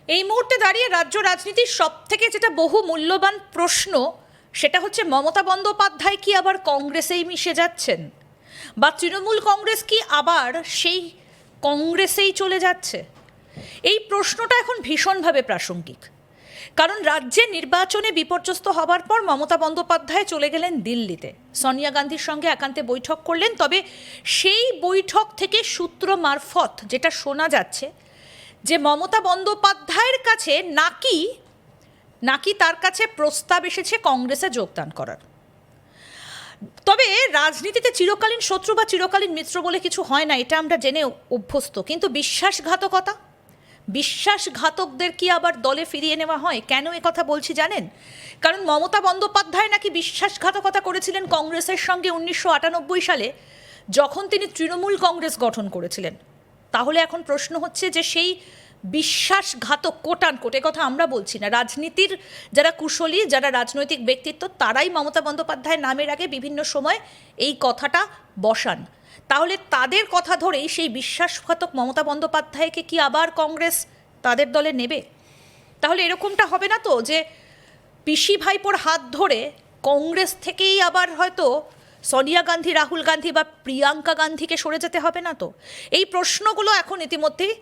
এই মুহূর্তে দাঁড়িয়ে রাজ্য রাজনীতির সবথেকে যেটা বহু মূল্যবান প্রশ্ন, সেটা হচ্ছে মমতা বন্দ্যোপাধ্যায় কি আবার কংগ্রেসেই মিশে যাচ্ছেন, বা তৃণমূল কংগ্রেস কি আবার সেই কংগ্রেসেই চলে যাচ্ছে? এই প্রশ্নটা এখন ভীষণভাবে প্রাসঙ্গিক, কারণ রাজ্যে নির্বাচনে বিপর্যস্ত হবার পর মমতা বন্দ্যোপাধ্যায় চলে গেলেন দিল্লিতে, সোনিয়া গান্ধীর সঙ্গে একান্তে বৈঠক করলেন। তবে সেই বৈঠক থেকে সূত্র মারফত যেটা শোনা যাচ্ছে যে মমতা বন্দ্যোপাধ্যায়ের কাছে নাকি তার কাছে প্রস্তাব এসেছে কংগ্রেসে যোগদান করার। তবে রাজনীতিতে চিরকালীন শত্রু বা চিরকালীন মিত্র বলে কিছু হয় না, এটা আমরা জেনে অভ্যস্ত। কিন্তু বিশ্বাসঘাতকদের কি আবার দলে ফিরিয়ে নেওয়া হয়? কেন কথা বলছি জানেন? কারণ মমতা বন্দ্যোপাধ্যায় নাকি বিশ্বাসঘাতকতা করেছিলেন কংগ্রেসের সঙ্গে 1998 সালে, যখন তিনি তৃণমূল কংগ্রেস গঠন করেছিলেন। তাহলে এখন প্রশ্ন হচ্ছে যে সেই বিশ্বাসঘাতক কোটে কথা আমরা বলছি না, রাজনীতির যারা কুশলী, যারা রাজনৈতিক ব্যক্তিত্ব, তারাই মমতা বন্দ্যোপাধ্যায় নামের আগে বিভিন্ন সময় এই কথাটা বসান। তাহলে তাদের কথা ধরেই সেই বিশ্বাসঘাতক মমতা বন্দ্যোপাধ্যায়কে কি আবার কংগ্রেস তাদের দলে নেবে? তাহলে এরকমটা হবে না তো যে পিসি ভাইপোর হাত ধরে কংগ্রেস থেকেই আবার হয়তো সোনিয়া গান্ধী, রাহুল গান্ধী বা প্রিয়াঙ্কা গান্ধীকে সরে যেতে হবে না তো? এই প্রশ্নগুলো এখন ইতিমধ্যেই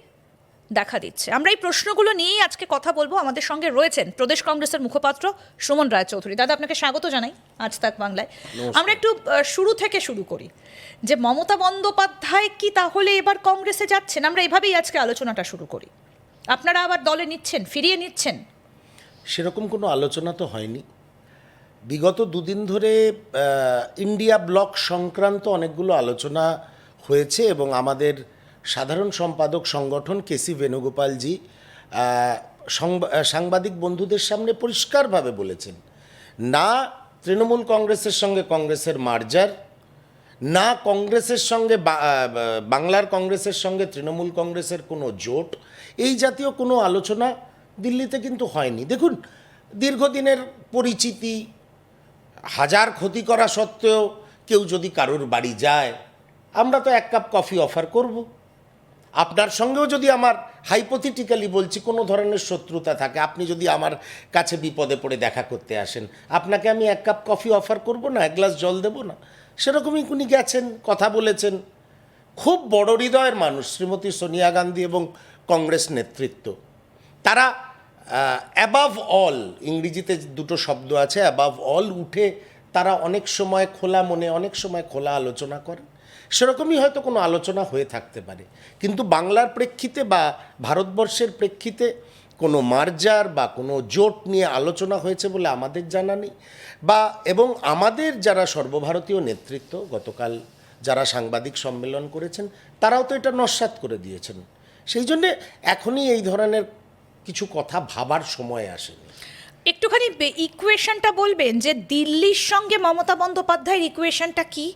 দেখা দিচ্ছে। আমরা এই প্রশ্নগুলো নিয়েই আজকে কথা বলবো। আমাদের সঙ্গে রয়েছেন প্রদেশ কংগ্রেসের মুখপাত্র সুমন রায়চৌধুরী। দাদা, আপনাকে স্বাগত জানাই আজ তাক বাংলায়। আমরা একটু শুরু থেকে শুরু করি, যে মমতা বন্দ্যোপাধ্যায় কি তাহলে এবার কংগ্রেসে যাচ্ছেন? আমরা এভাবেই আজকে আলোচনাটা শুরু করি। আপনারা আবার দলে নিচ্ছেন, ফিরিয়ে নিচ্ছেন? সেরকম কোনো আলোচনা তো হয়নি। বিগত দুদিন ধরে ইন্ডিয়া ব্লক সংক্রান্ত অনেকগুলো আলোচনা হয়েছে এবং আমাদের সাধারণ সম্পাদক সংগঠন কেসি বেণুগোপালজি সাংবাদিক বন্ধুদের সামনে পরিষ্কারভাবে বলেছেন, না তৃণমূল কংগ্রেসের সঙ্গে কংগ্রেসের মার্জার, না কংগ্রেসের সঙ্গে বাংলার কংগ্রেসের সঙ্গে তৃণমূল কংগ্রেসের কোনো জোট, এই জাতীয় কোনো আলোচনা দিল্লিতে কিন্তু হয়নি। দেখুন, দীর্ঘদিনের পরিচিতি, হাজার ক্ষতি করা সত্ত্বেও কেউ যদি কারোর বাড়ি যায়, আমরা তো এক কাপ কফি অফার করব। আপনার সঙ্গেও যদি আমার হাইপোথেটিক্যালি বলছি কোনো ধরনের শত্রুতা থাকে, আপনি যদি আমার কাছে বিপদে পড়ে দেখা করতে আসেন, আপনাকে আমি এক কাপ কফি অফার করব না, এক গ্লাস জল দেব না? সেরকমই উনি গেছেন, কথা বলেছেন। খুব বড় হৃদয়ের মানুষ শ্রীমতী সোনিয়া গান্ধী এবং কংগ্রেস নেতৃত্ব। তারা অ্যাবাভ অল, ইংরেজিতে দুটো শব্দ আছে, অ্যাবাভ অল, উঠে তারা অনেক সময় খোলা মনে, অনেক সময় খোলা আলোচনা করেন। সেরকমই হয়তো কোনো আলোচনা হয়ে থাকতে পারে, কিন্তু বাংলার প্রেক্ষিতে বা ভারতবর্ষের প্রেক্ষিতে কোনো মার্জার বা কোনো জোট নিয়ে আলোচনা হয়েছে বলে আমাদের জানা নেই। এবং আমাদের যারা সর্বভারতীয় নেতৃত্ব গতকাল যারা সাংবাদিক সম্মেলন করেছেন, তারাও তো এটা নস্যাৎ করে দিয়েছেন। সেই জন্যে এখনই এই ধরনের কিছু কথা ভাবার সময় আসেনি। একটুখানি ইকুয়েশনটা বলবেন যে দিল্লির সঙ্গে মমতা বন্দ্যোপাধ্যায়ের ইকুয়েশনটা কি,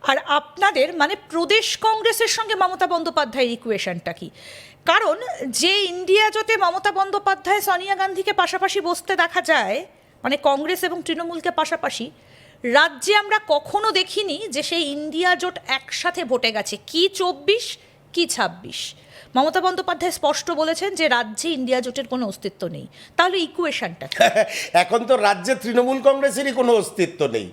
আর আপনাদের মানে প্রদেশ কংগ্রেসের সঙ্গে মমতা বন্দ্যোপাধ্যায়ের ইকুয়েশনটা কি? কারণ যে ইন্ডিয়া জোটে মমতা বন্দ্যোপাধ্যায় সোনিয়া গান্ধীকে পাশাপাশি বসতে দেখা যায়, মানে কংগ্রেস এবং তৃণমূলকে পাশাপাশি, রাজ্যে আমরা কখনো দেখিনি যে সেই ইন্ডিয়া জোট একসাথে ভোটে গেছে, কি 24 কি 26। মমতা বন্দ্যোপাধ্যায় স্পষ্ট বলেছেন যে রাজ্যে ইন্ডিয়া জোটের কোনো অস্তিত্ব নেই। তাহলে ইকুয়েশনটা এখন তো রাজ্যে তৃণমূল কংগ্রেসেরই কোনো অস্তিত্ব নেই।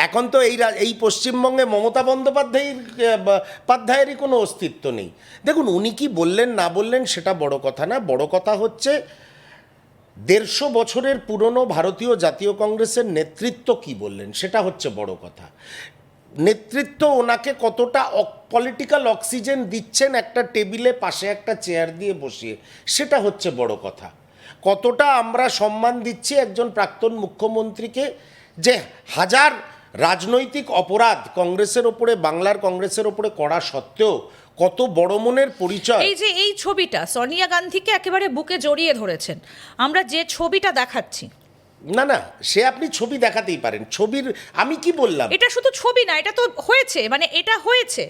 এখন তো এই পশ্চিমবঙ্গে মমতা বন্দ্যোপাধ্যায়েরই কোনো অস্তিত্ব নেই। দেখুন, উনি কি বললেন না বললেন সেটা বড় কথা না। বড় কথা হচ্ছে 150 বছরের পুরনো ভারতীয় জাতীয় কংগ্রেসের নেতৃত্ব কি বললেন, সেটা হচ্ছে বড় কথা। নেতৃত্ব ওনাকে কতটা পলিটিক্যাল অক্সিজেন দিচ্ছেন একটা টেবিলে পাশে একটা চেয়ার দিয়ে বসিয়ে, সেটা হচ্ছে বড় কথা। কতটা আমরা সম্মান দিচ্ছি একজন প্রাক্তন মুখ্যমন্ত্রীকে, যে হাজার রাজনৈতিক অপরাধ কংগ্রেসের ওপরে, বাংলার কংগ্রেসের ওপরে করা সত্ত্বেও কত বড় মনের পরিচয়। এই যে এই ছবিটা সোনিয়া গান্ধীকে একেবারে বুকে জড়িয়ে ধরেছেন, আমরা যে ছবিটা দেখাচ্ছি, না, সে আপনি ছবি দেখাতেই পারেন। ছবির আমি কি বললাম, এটা শুধু ছবি না, এটা তো হয়েছে, মানে এটা হয়েছে।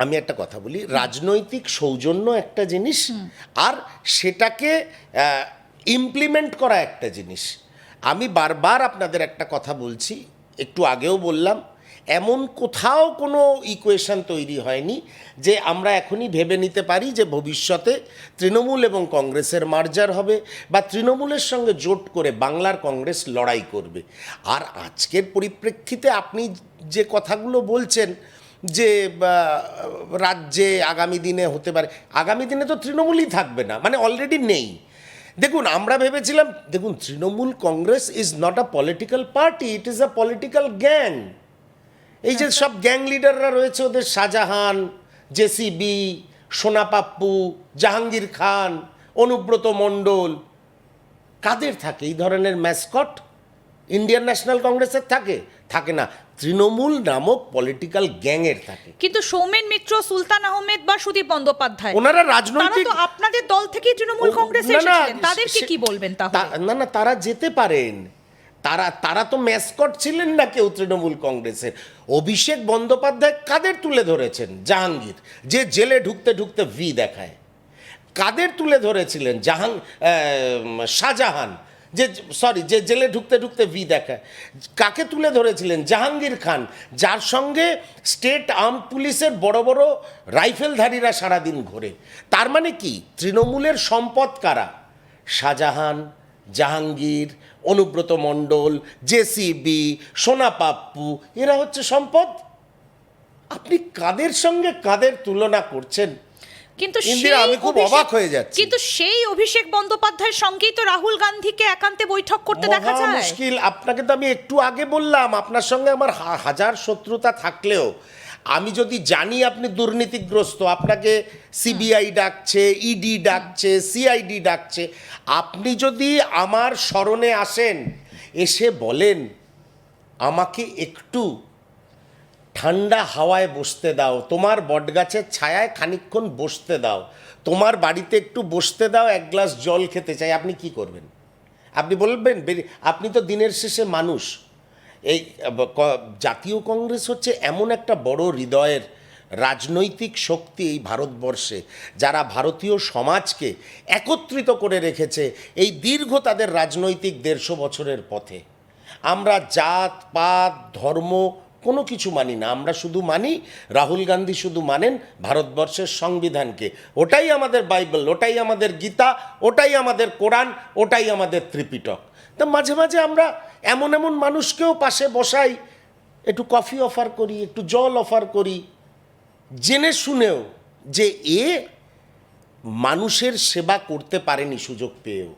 আমি একটা কথা বলি, রাজনৈতিক সৌজন্য একটা জিনিস, আর সেটাকে ইমপ্লিমেন্ট করা একটা জিনিস। আমি বারবার আপনাদের একটা কথা বলছি, একটু আগেও বললাম, এমন কোথাও কোনো ইকুয়েশন তৈরি হয়নি যে আমরা এখনই ভেবে নিতে পারি যে ভবিষ্যতে তৃণমূল এবং কংগ্রেসের মার্জার হবে বা তৃণমূলের সঙ্গে জোট করে বাংলার কংগ্রেস লড়াই করবে। আর আজকের পরিপ্রেক্ষিতে আপনি যে কথাগুলো বলছেন যে রাজ্যে আগামী দিনে হতে পারে, আগামী দিনে তো তৃণমূলই থাকবে না, মানে অলরেডি নেই। দেখুন, আমরা ভেবেছিলাম, দেখুন, Trinamool Congress is not a political party, it is a political gang. এই যে সব গ্যাং লিডাররা রয়েছে, ওদের শাহজাহান, জেসিবি, সোনা পাপ্পু, জাহাঙ্গীর খান, অনুব্রত মণ্ডল, কাদের থাকে এই ধরনের ম্যাসকট? ইন্ডিয়ান ন্যাশনাল কংগ্রেসের থাকে না, তৃণমূল নামক পলিটিক্যাল গ্যাংয়ের থাকে। কিন্তু সৌমেন মিত্র, সুলতান আহমেদ বা সুদীপ বন্দ্যোপাধ্যায়, ওনারা তারা রাজনৈতিক, তো আপনাদের দল থেকেই তৃণমূল কংগ্রেসে না, না, এসেছিলেন, তাদেরকে কি বলবেন তাহলে? না, তারা যেতে পারেন, তারা তো ম্যাসকট ছিলেন না কেউ তৃণমূল কংগ্রেসের। অভিষেক বন্দ্যোপাধ্যায় কাদের তুলে ধরেছেন? জাহাঙ্গীর, যে জেলে ঢুকতে ঢুকতে ভি দেখায়। কাদের তুলে ধরেছিলেন? শাহজাহান, যে জেলে ঢুকতে ঢুকতে ভি দেখায়। কাকে তুলে ধরেছিলেন? জাহাঙ্গীর খান, যার সঙ্গে স্টেট আর্ম পুলিশের বড় বড় রাইফেলধারীরা সারাদিন ঘোরে। তার মানে কি, তৃণমূলের সম্পদ কারা? শাহজাহান, জাহাঙ্গীর, অনুব্রত মণ্ডল, জেসিবি, সোনা পাপ্পু, এরা হচ্ছে সম্পদ। আপনি কাদের সঙ্গে কাদের তুলনা করছেন? কিন্তু ইন্দিরা, আমি খুব অবাক হয়ে যাচ্ছি। কিন্তু সেই অভিষেক বন্দ্যোপাধ্যায়ের সঙ্গেই তো রাহুল গান্ধীকে একান্তে বৈঠক করতে দেখা মহা যায়। মুশকিল। আপনাকে তো আমি একটু আগে বললাম, আপনার সঙ্গে আমার হাজার শত্রুতা থাকলেও আমি যদি জানি আপনি দুর্নীতিগ্রস্ত, আপনাকে সিবিআই ডাকছে, ইডি ডাকছে, সিআইডি ডাকছে, আপনি যদি আমার স্মরণে আসেন, এসে বলেন আমাকে একটু ঠান্ডা হাওয়ায় বসতে দাও, তোমার বটগাছের ছায়ায় খানিকক্ষণ বসতে দাও, তোমার বাড়িতে একটু বসতে দাও, এক গ্লাস জল খেতে চাই, আপনি কি করবেন? আপনি বলবেন? আপনি তো দিনের শেষে মানুষ। এই জাতীয় কংগ্রেস হচ্ছে এমন একটা বড় হৃদয়ের রাজনৈতিক শক্তি এই ভারতবর্ষে, যারা ভারতীয় সমাজকে একত্রিত করে রেখেছে এই দীর্ঘ তাদের রাজনৈতিক 150 বছরের পথে। আমরা জাত পাত ধর্ম কোনো কিছু মানি না, আমরা শুধু মানি, রাহুল গান্ধী শুধু মানেন ভারতবর্ষের সংবিধানকে। ওটাই আমাদের বাইবেল, ওটাই আমাদের গীতা, ওটাই আমাদের কোরআন, ওটাই আমাদের ত্রিপিটক। তো মাঝে মাঝে আমরা এমন এমন মানুষকেও পাশে বসাই, একটু কফি অফার করি, একটু জল অফার করি, জেনে শুনেও যে এ মানুষের সেবা করতে পারেনি সুযোগ পেয়েও।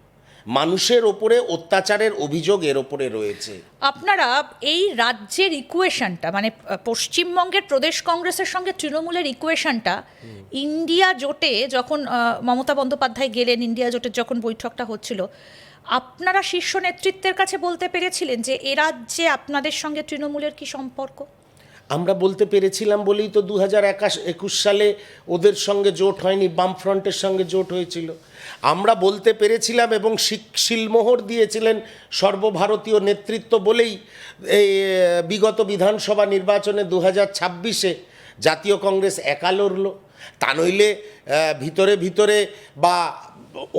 মানুষের ওপরে অত্যাচারের অভিযোগ এর ওপরে রয়েছে। আপনারা এই রাজ্যের ইকুয়েশনটা, মানে পশ্চিমবঙ্গের প্রদেশ কংগ্রেসের সঙ্গে তৃণমূলের ইকুয়েশনটা, ইন্ডিয়া জোটে যখন মমতা বন্দ্যোপাধ্যায় গেলেন, ইন্ডিয়া জোটের যখন বৈঠকটা হচ্ছিল, আপনারা শীর্ষ নেতৃত্বের কাছে বলতে পেরেছিলেন যে এ রাজ্যে আপনাদের সঙ্গে তৃণমূলের কি সম্পর্ক? আমরা বলতে পেরেছিলাম বলেই তো 2021 সালে ওদের সঙ্গে জোট হয়নি, বামফ্রন্টের সঙ্গে জোট হয়েছিল। আমরা বলতে পেরেছিলাম এবং শিলমোহর দিয়েছিলেন সর্বভারতীয় নেতৃত্ব বলেই এই বিগত বিধানসভা নির্বাচনে 2026-এ জাতীয় কংগ্রেস একা লড়ল। তা নইলে ভিতরে ভিতরে বা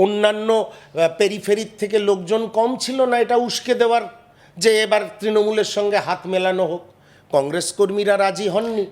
অন্যান্য পেরিফেরির থেকে লোকজন কম ছিল না এটা উস্কে দেওয়ার যে এবার তৃণমূলের সঙ্গে হাত মেলানো হোক। কংগ্রেস কর্মীরা রাজি হননি।